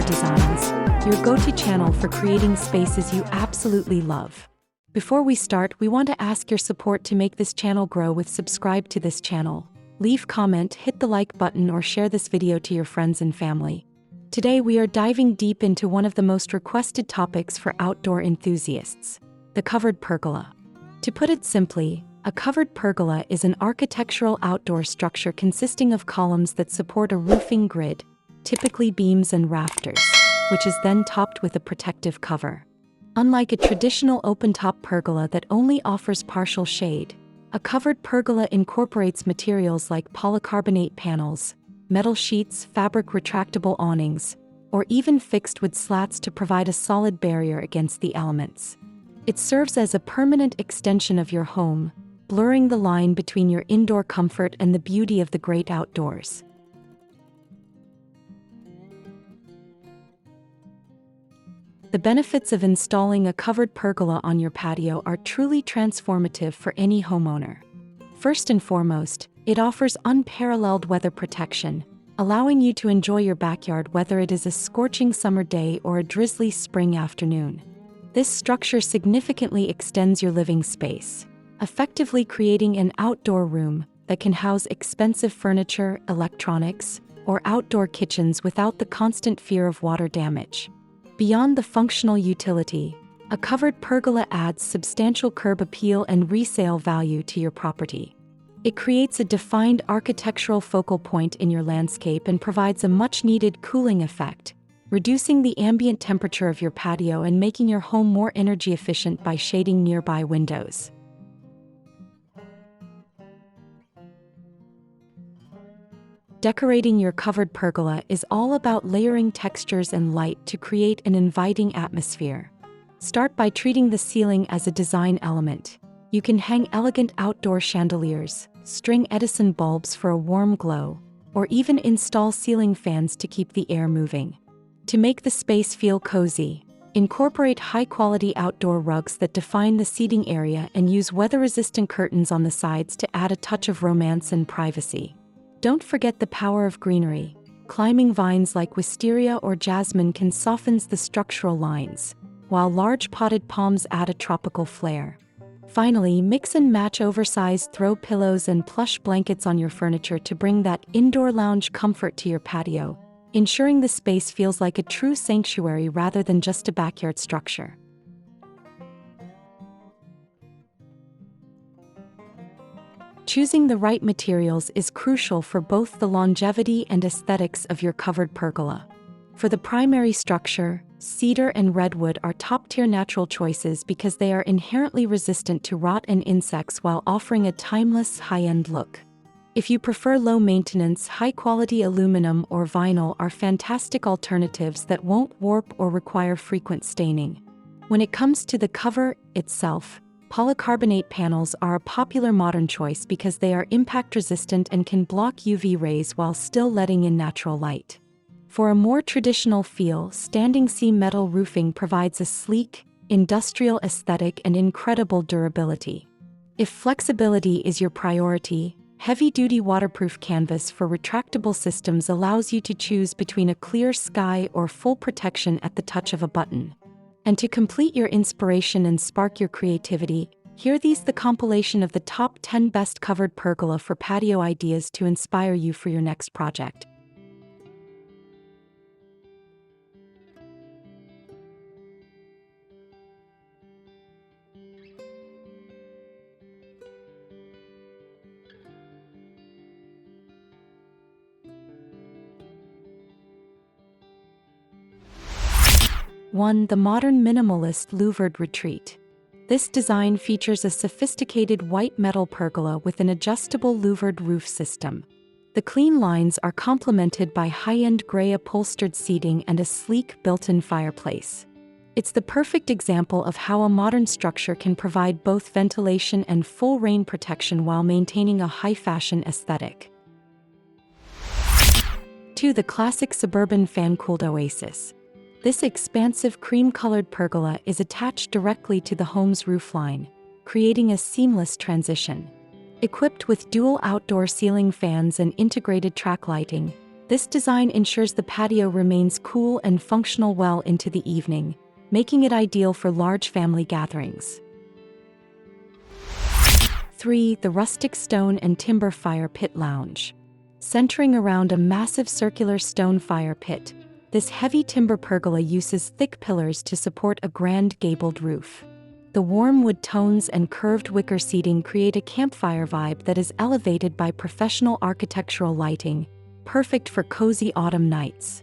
Decor Designs, your go-to channel for creating spaces you absolutely love. Before we start, we want to ask your support to make this channel grow with subscribe to this channel. Leave comment, hit the like button or share this video to your friends and family. Today we are diving deep into one of the most requested topics for outdoor enthusiasts, the covered pergola. To put it simply, a covered pergola is an architectural outdoor structure consisting of columns that support a roofing grid, typically beams and rafters, which is then topped with a protective cover. Unlike a traditional open-top pergola that only offers partial shade, a covered pergola incorporates materials like polycarbonate panels, metal sheets, fabric retractable awnings, or even fixed wood slats to provide a solid barrier against the elements. It serves as a permanent extension of your home, blurring the line between your indoor comfort and the beauty of the great outdoors. The benefits of installing a covered pergola on your patio are truly transformative for any homeowner. First and foremost, it offers unparalleled weather protection, allowing you to enjoy your backyard whether it is a scorching summer day or a drizzly spring afternoon. This structure significantly extends your living space, effectively creating an outdoor room that can house expensive furniture, electronics, or outdoor kitchens without the constant fear of water damage. Beyond the functional utility, a covered pergola adds substantial curb appeal and resale value to your property. It creates a defined architectural focal point in your landscape and provides a much-needed cooling effect, reducing the ambient temperature of your patio and making your home more energy efficient by shading nearby windows. Decorating your covered pergola is all about layering textures and light to create an inviting atmosphere. Start by treating the ceiling as a design element. You can hang elegant outdoor chandeliers, string Edison bulbs for a warm glow, or even install ceiling fans to keep the air moving. To make the space feel cozy, incorporate high-quality outdoor rugs that define the seating area and use weather-resistant curtains on the sides to add a touch of romance and privacy. Don't forget the power of greenery. Climbing vines like wisteria or jasmine can soften the structural lines, while large potted palms add a tropical flair. Finally, mix and match oversized throw pillows and plush blankets on your furniture to bring that indoor lounge comfort to your patio, ensuring the space feels like a true sanctuary rather than just a backyard structure. Choosing the right materials is crucial for both the longevity and aesthetics of your covered pergola. For the primary structure, cedar and redwood are top-tier natural choices because they are inherently resistant to rot and insects while offering a timeless, high-end look. If you prefer low-maintenance, high-quality aluminum or vinyl are fantastic alternatives that won't warp or require frequent staining. When it comes to the cover itself, polycarbonate panels are a popular modern choice because they are impact-resistant and can block UV rays while still letting in natural light. For a more traditional feel, standing seam metal roofing provides a sleek, industrial aesthetic and incredible durability. If flexibility is your priority, heavy-duty waterproof canvas for retractable systems allows you to choose between a clear sky or full protection at the touch of a button. And to complete your inspiration and spark your creativity, here these the compilation of the top 10 best covered pergola for patio ideas to inspire you for your next project. One, the modern minimalist louvered retreat. This design features a sophisticated white metal pergola with an adjustable louvered roof system. The clean lines are complemented by high-end gray upholstered seating and a sleek built-in fireplace. It's the perfect example of how a modern structure can provide both ventilation and full rain protection while maintaining a high-fashion aesthetic. 2. The classic suburban fan-cooled oasis. This expansive cream-colored pergola is attached directly to the home's roofline, creating a seamless transition. Equipped with dual outdoor ceiling fans and integrated track lighting, This design ensures the patio remains cool and functional well into the evening, making it ideal for large family gatherings. 3. The rustic stone and timber fire pit lounge. Centering around a massive circular stone fire pit, this heavy timber pergola uses thick pillars to support a grand gabled roof. The warm wood tones and curved wicker seating create a campfire vibe that is elevated by professional architectural lighting, perfect for cozy autumn nights.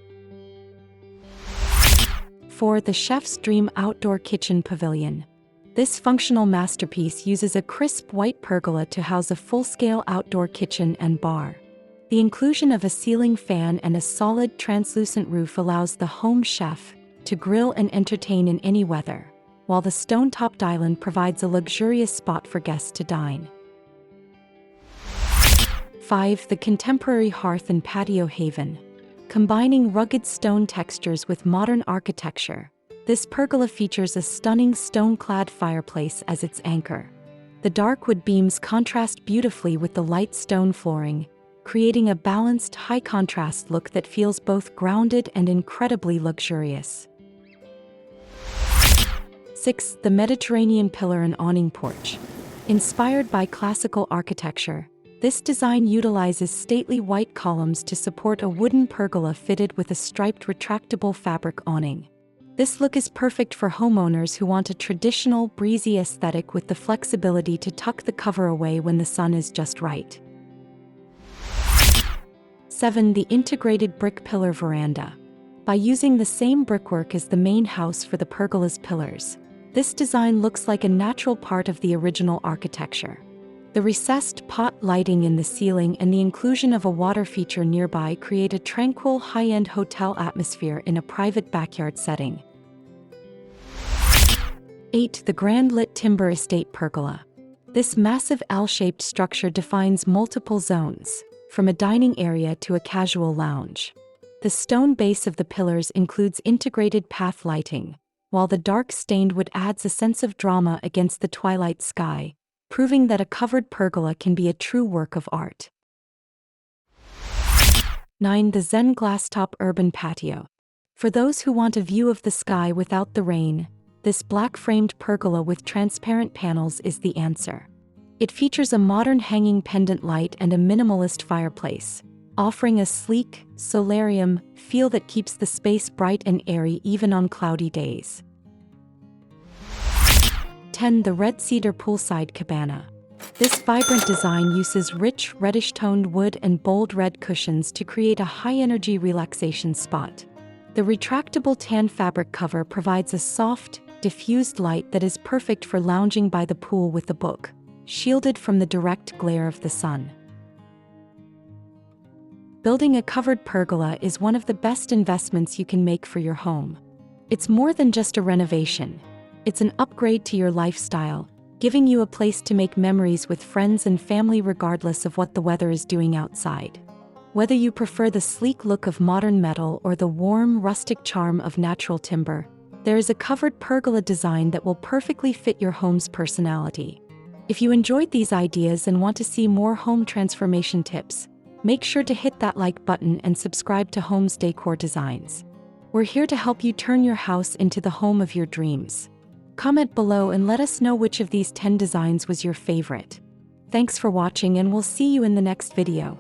4. The Chef's Dream Outdoor Kitchen Pavilion. This functional masterpiece uses a crisp white pergola to house a full-scale outdoor kitchen and bar. The inclusion of a ceiling fan and a solid translucent roof allows the home chef to grill and entertain in any weather, while the stone-topped island provides a luxurious spot for guests to dine. 5. The Contemporary Hearth and Patio Haven. Combining rugged stone textures with modern architecture, this pergola features a stunning stone-clad fireplace as its anchor. The dark wood beams contrast beautifully with the light stone flooring, creating a balanced, high-contrast look that feels both grounded and incredibly luxurious. 6. The Mediterranean Pillar and Awning Porch. Inspired by classical architecture, this design utilizes stately white columns to support a wooden pergola fitted with a striped retractable fabric awning. This look is perfect for homeowners who want a traditional, breezy aesthetic with the flexibility to tuck the cover away when the sun is just right. 7. The Integrated Brick Pillar Veranda. By using the same brickwork as the main house for the pergola's pillars, this design looks like a natural part of the original architecture. The recessed pot lighting in the ceiling and the inclusion of a water feature nearby create a tranquil, high-end hotel atmosphere in a private backyard setting. 8. The Grand Lit Timber Estate Pergola. This massive L-shaped structure defines multiple zones, from a dining area to a casual lounge. The stone base of the pillars includes integrated path lighting, while the dark stained wood adds a sense of drama against the twilight sky, proving that a covered pergola can be a true work of art. 9. The Zen Glasstop Urban Patio. For those who want a view of the sky without the rain, this black-framed pergola with transparent panels is the answer. It features a modern hanging pendant light and a minimalist fireplace, offering a sleek, solarium feel that keeps the space bright and airy even on cloudy days. 10. The Red Cedar Poolside Cabana. This vibrant design uses rich, reddish-toned wood and bold red cushions to create a high-energy relaxation spot. The retractable tan fabric cover provides a soft, diffused light that is perfect for lounging by the pool with a book, shielded from the direct glare of the sun. Building a covered pergola is one of the best investments you can make for your home. It's more than just a renovation. It's an upgrade to your lifestyle, giving you a place to make memories with friends and family regardless of what the weather is doing outside. Whether you prefer the sleek look of modern metal or the warm, rustic charm of natural timber, there is a covered pergola design that will perfectly fit your home's personality. If you enjoyed these ideas and want to see more home transformation tips, make sure to hit that like button and subscribe to Homes Decor Designs. We're here to help you turn your house into the home of your dreams. Comment below and let us know which of these 10 designs was your favorite. Thanks for watching, and we'll see you in the next video.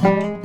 you.